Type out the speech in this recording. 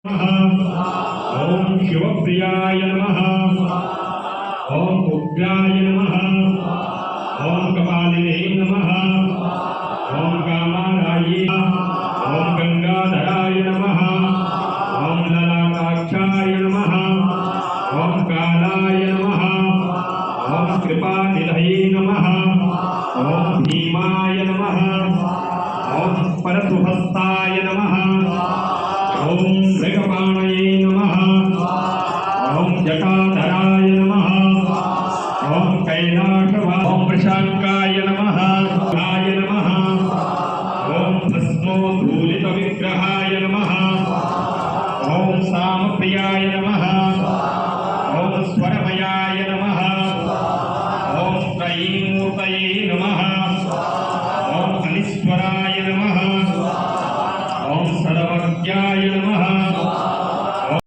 ओम शिवप्रियाय नमः। ओम उग्राय नमः। ओम कपालिने नमः। ओम कामाराये। ओम गंगाधराय नमः। ओम ललाटाक्षाय नमः। ओम कालाय नमः। ओम कृपानिधये नमः। ओम भीमाय नमः। ओम परशुहस्ताय नमः। ओम मृगपाणये नमः। ओम जटाधराय नमः। ओम कैलाशवासाय। ओम प्रशांकाय नमः। आय नमः। ओम भस्मोद्धूलितविग्रहाय नमः। ओम सामप्रियाय नमः।